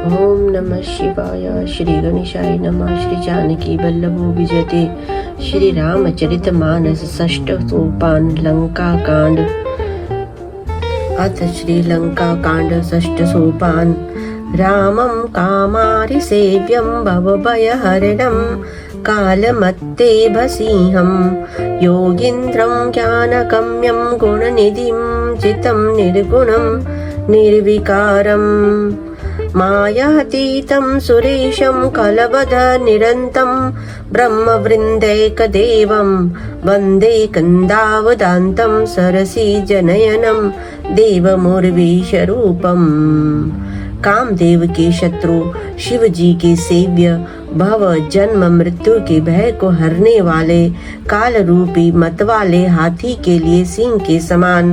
ओम नमः शिवाय। श्री गणेशाय नमः। श्री जानकी वल्लभो विजयते। श्री रामचरितमानस षष्ठ सोपान लंका कांड। अथ श्री लंका कांड षष्ठ सोपान। रामं कामारि सेव्यं भवभयहरणं कालमत्तेभसिंहं योगीन्द्रं ज्ञानगम्यं गुणनिधिं चितं निर्गुणं निर्विकारम् मायातीतं सुरेशं कलवधनिरन्तं ब्रह्मवृन्दैकदेवं वन्दे कन्दावदान्तं सरसीजनयनं देवमुर्वीशरूपम्। कामदेव के शत्रु शिव जी के सेव्य भव जन्म मृत्यु के भय को हरने वाले काल रूपी मतवाले हाथी के लिए सिंह के समान,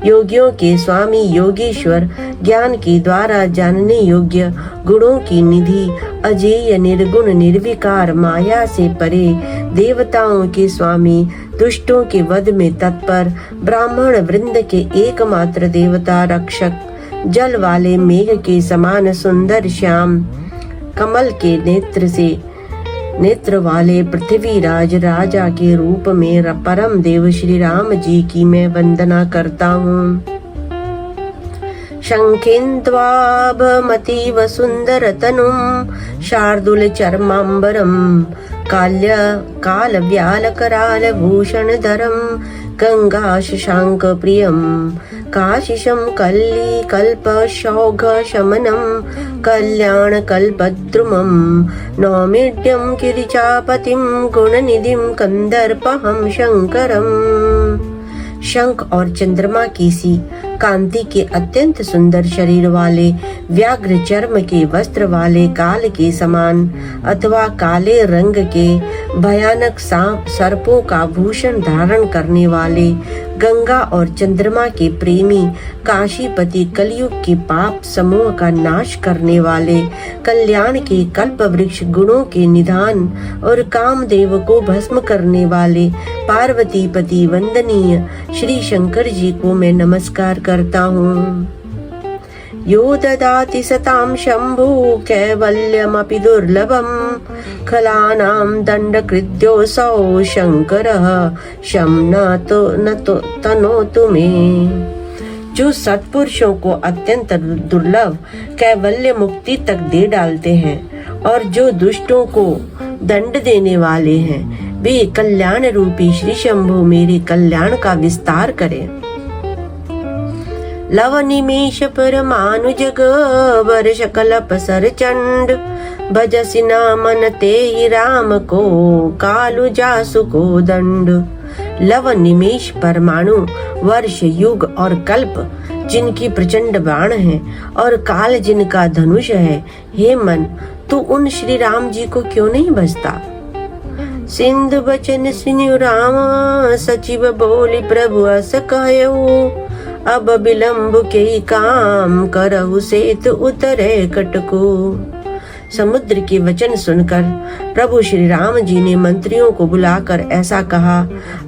योगियों के स्वामी योगेश्वर, ज्ञान के द्वारा जानने योग्य, गुणों की निधि, अजेय निर्गुण निर्विकार, माया से परे, देवताओं के स्वामी, दुष्टों के वध में तत्पर, ब्राह्मण वृंद के एकमात्र देवता रक्षक, जल वाले मेघ के समान सुंदर श्याम, कमल के नेत्र वाले पृथ्वीराज राजा के रूप में परम देव श्री राम जी की मैं वंदना करता हूँ। शंखेन्द्वाभमतीव सुंदर तनुं शार्दूल चर्मांबरम काल व्याल कराल भूषण धरम गंगा शशांक प्रियम काशिशं कल्ली कल्प शौघ शमनं कल्याण कल्पद्रुमं नौमिड्यं गिरिजापतिं गुणनिधिं कंदर्पहं शंकरम्। शंख और चंद्रमा की सी कांति के अत्यंत सुंदर शरीर वाले, व्याघ्र चर्म के वस्त्र वाले, काल के समान अथवा काले रंग के भयानक सांप सर्पों का भूषण धारण करने वाले, गंगा और चंद्रमा के प्रेमी, काशीपति, कलयुग के पाप समूह का नाश करने वाले, कल्याण के कल्प वृक्ष, गुणों के निधान और कामदेव को भस्म करने वाले पार्वती पति वंदनीय श्री शंकर जी को मैं नमस्कार करता हूँ। यो ददाति सतां शंभु कैवल्यमपि दुर्लभं खलानां दण्डकृद्योऽसौ शंकरः शं न तनोतु मे। जो सत्पुरुषों को अत्यंत दुर्लभ कैवल्य मुक्ति तक दे डालते हैं और जो दुष्टों को दंड देने वाले हैं, वे कल्याण रूपी श्री शंभु मेरे कल्याण का विस्तार करें। लव निमेष परमानु जग वर्ष कल्प सर चंड भजसि नामन ते ही राम को कालु जासु को दंड। लव निमेष परमाणु वर्ष युग और कल्प जिनकी प्रचंड बाण है और काल जिनका धनुष है, हे मन तू उन श्री राम जी को क्यों नहीं भजता। सिंधु बचन सुनियो राम सचिव बोली प्रभु अस कहऊ अब विलंब के काम करहु सेतु उतरे कटको। समुद्र के वचन सुनकर प्रभु श्री राम जी ने मंत्रियों को बुलाकर ऐसा कहा,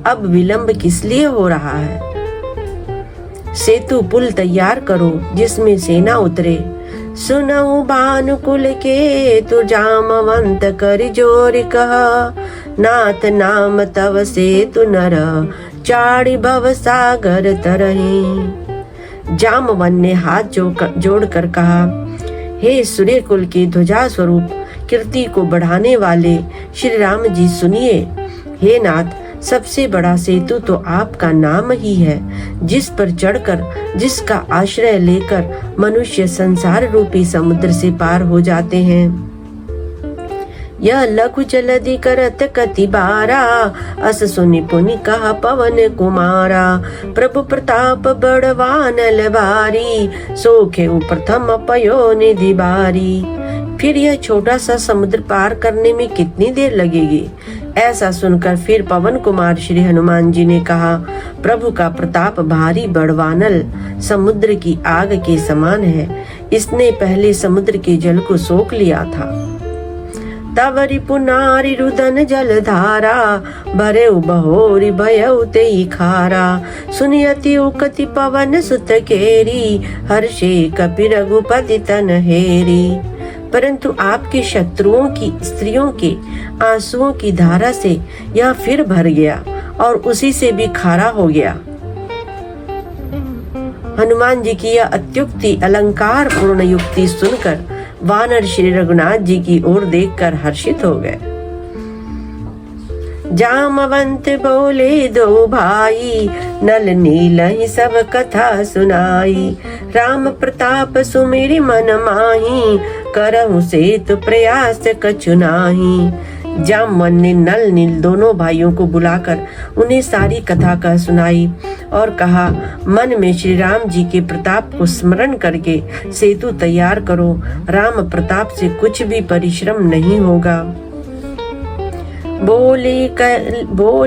अब विलंब किस लिए हो रहा है। सेतु पुल तैयार करो जिसमें सेना उतरे। सुनऊ भानुकुल के तु जामवंत कर जोर कहा नाथ नाम तव सेतु नर चाड़ी भव सागर तरही। जामवन ने हाथ जोड़कर कहा, हे सूर्य कुल के ध्वजा स्वरूप कीर्ति को बढ़ाने वाले श्री राम जी सुनिए। हे नाथ, सबसे बड़ा सेतु तो आपका नाम ही है, जिस पर चढ़कर, जिसका आश्रय लेकर मनुष्य संसार रूपी समुद्र से पार हो जाते हैं। यह लघु जलधि करत कति बारा अस सुनि पुनि कहा पवन कुमारा प्रभु प्रताप बड़वान लबारी सोखे प्रथम पयो निधि बारी। फिर यह छोटा सा समुद्र पार करने में कितनी देर लगेगी। ऐसा सुनकर फिर पवन कुमार श्री हनुमान जी ने कहा, प्रभु का प्रताप भारी बड़वानल समुद्र की आग के समान है, इसने पहले समुद्र के जल को सोख लिया था। तवरि पुनारि रुदन जल धारा, भरे बहोरी भयउ तेई खारा। सुनियति उकति पवन सुत केरी, हर्षे कपि रघुपति तन हेरी। परंतु आपके शत्रुओं की स्त्रियों के आंसुओं की धारा से यह फिर भर गया और उसी से भी खारा हो गया। हनुमान जी की यह अत्युक्ति अलंकार पूर्ण युक्ति सुनकर वानर श्री रघुनाथ जी की ओर देखकर हर्षित हो गए। जामवंत बोले दो भाई, नल नील ही सब कथा सुनाई। राम प्रताप सुमिरि मन माही, करहु सेतु प्रयास कछु नाही। जामवन ने नल नील दोनों भाइयों को बुलाकर उन्हें सारी कथा कह सुनाई और कहा, मन में श्री राम जी के प्रताप को स्मरण करके सेतु तैयार करो। राम प्रताप से कुछ भी परिश्रम नहीं होगा। बोल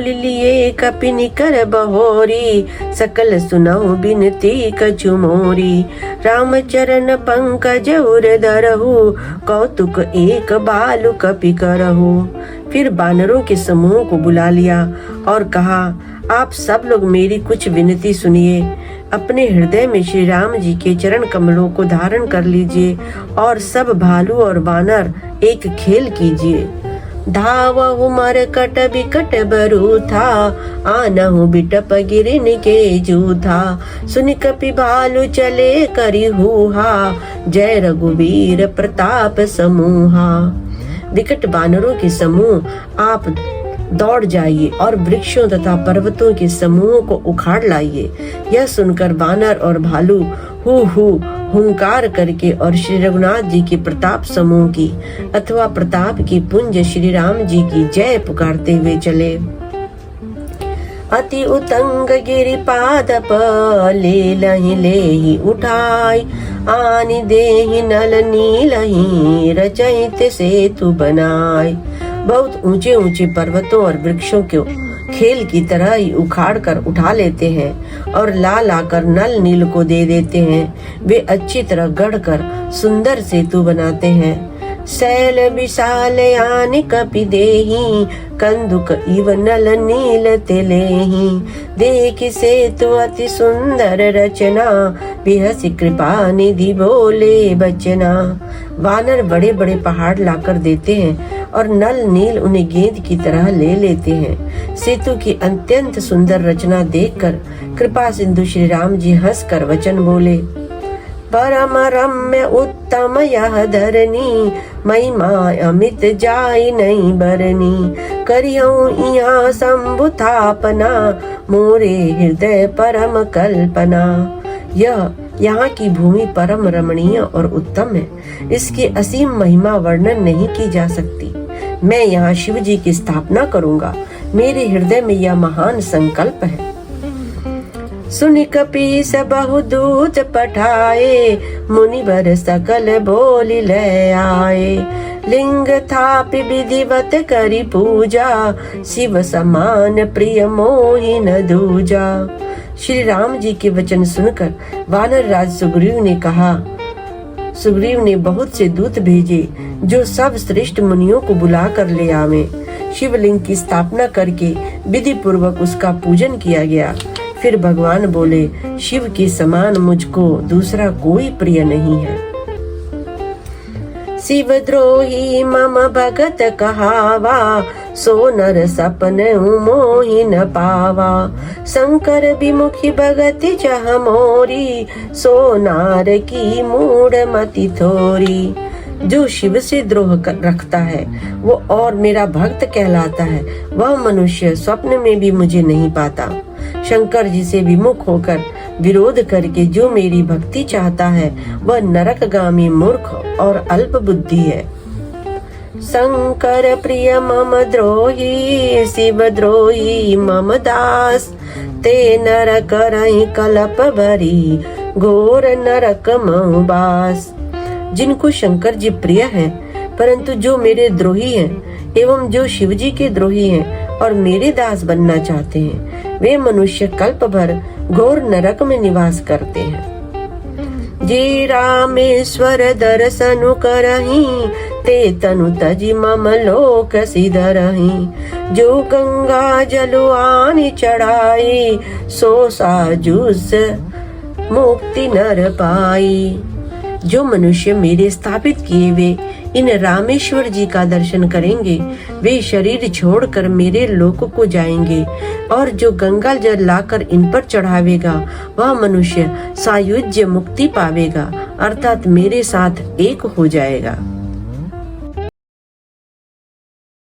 लिए कपिनि कर बहोरी, सकल सुनऊ बिनती कछु मोरी। राम चरण पंकज उर धरहु, कौतुक एक बालु कपि करहु। फिर बानरों के समूह को बुला लिया और कहा, आप सब लोग मेरी कुछ विनती सुनिए। अपने हृदय में श्री राम जी के चरण कमलों को धारण कर लीजिए और सब भालू और बानर एक खेल कीजिए। धावहु मरकट बिकट बरूथा, आनहु बिटप गिरिन के जूथा। सुनि कपि भालु चले करि हुहा, जय रघुवीर प्रताप समूहा। विकट बानरों के समूह आप दौड़ जाइए और वृक्षों तथा पर्वतों के समूह को उखाड़ लाइए। यह सुनकर बानर और भालू हु हुंकार करके और श्री रघुनाथ जी के प्रताप समूह की अथवा प्रताप की पुंज श्री राम जी की जय पुकारते हुए चले। अति उतंग गिरि पादप, लेहि उठाई। आनि देहि नल नीलहि, रचैत सेतु बनाई। बहुत ऊंचे ऊंचे पर्वतों और वृक्षों को खेल की तरह ही उखाड़ कर उठा लेते हैं और ला लाकर नल नील को दे देते हैं। वे अच्छी तरह गढ़ कर सुंदर सेतु बनाते हैं। शैल विशाल आनि कपि देहि, कंदुक इव नल नील तिलेहि। देखि सेतु अति सुंदर रचना, बिहसि कृपा निधि बोले बचना। वानर बड़े बड़े पहाड़ लाकर देते हैं और नल नील उन्हें गेंद की तरह ले लेते हैं। सेतु की अत्यंत सुंदर रचना देखकर कृपा सिंधु श्री राम जी हंसकर वचन बोले, परम रम्य उत्तम यह धरनी, महिमा अमित जाय नहीं बरनी। करियऊ यहाँ शंभु थापना, मोरे हृदय परम कल्पना। यहाँ की भूमि परम रमणीय और उत्तम है। इसकी असीम महिमा वर्णन नहीं की जा सकती। मैं यहाँ शिव जी की स्थापना करूँगा। मेरे हृदय में यह महान संकल्प है। सुनि कपीस बहु दूत पठाए, मुनिवर सकल बोली ले आए। लिंग थापि विधिवत करी पूजा, शिव समान प्रिय मोहि न दूजा। श्री राम जी के वचन सुनकर वानर राज सुग्रीव ने बहुत से दूत भेजे जो सब श्रेष्ठ मुनियों को बुला कर ले आवे। शिवलिंग की स्थापना करके विधि पूर्वक उसका पूजन किया गया। फिर भगवान बोले, शिव के समान मुझको दूसरा कोई प्रिय नहीं है। शिव द्रोही मम भगत कहावा, सो नर सपन मोहि न पावा। शंकर विमुखी भगति चह मोरी, सो नार की मूढ़ मति थोरी। जो शिव से द्रोह रखता है वो और मेरा भक्त कहलाता है, वह मनुष्य स्वप्न में भी मुझे नहीं पाता। शंकर जी से विमुख होकर विरोध करके जो मेरी भक्ति चाहता है वह नरकगामी मूर्ख और अल्प बुद्धि है। शंकर प्रिय मम द्रोही, शिव द्रोही मम दास। ते नर करहि कलप भरी, घोर नरक महबास। जिनको शंकर जी प्रिय हैं, परंतु जो मेरे द्रोही हैं एवं जो शिव जी के द्रोही हैं और मेरे दास बनना चाहते हैं, वे मनुष्य कल्प भर घोर नरक में निवास करते हैं। जे रामेश्वर दर्शनु करही ते तनु तजि मम लोक सिधरही। जो गंगा जलवानि चढ़ाई सो साजुस मुक्ति नर पाई। जो मनुष्य मेरे स्थापित किए वे इन रामेश्वर जी का दर्शन करेंगे वे शरीर छोड़कर मेरे लोक को जाएंगे, और जो गंगा जल लाकर इन पर चढ़ावेगा वह मनुष्य सायुज्य मुक्ति पावेगा, अर्थात मेरे साथ एक हो जाएगा।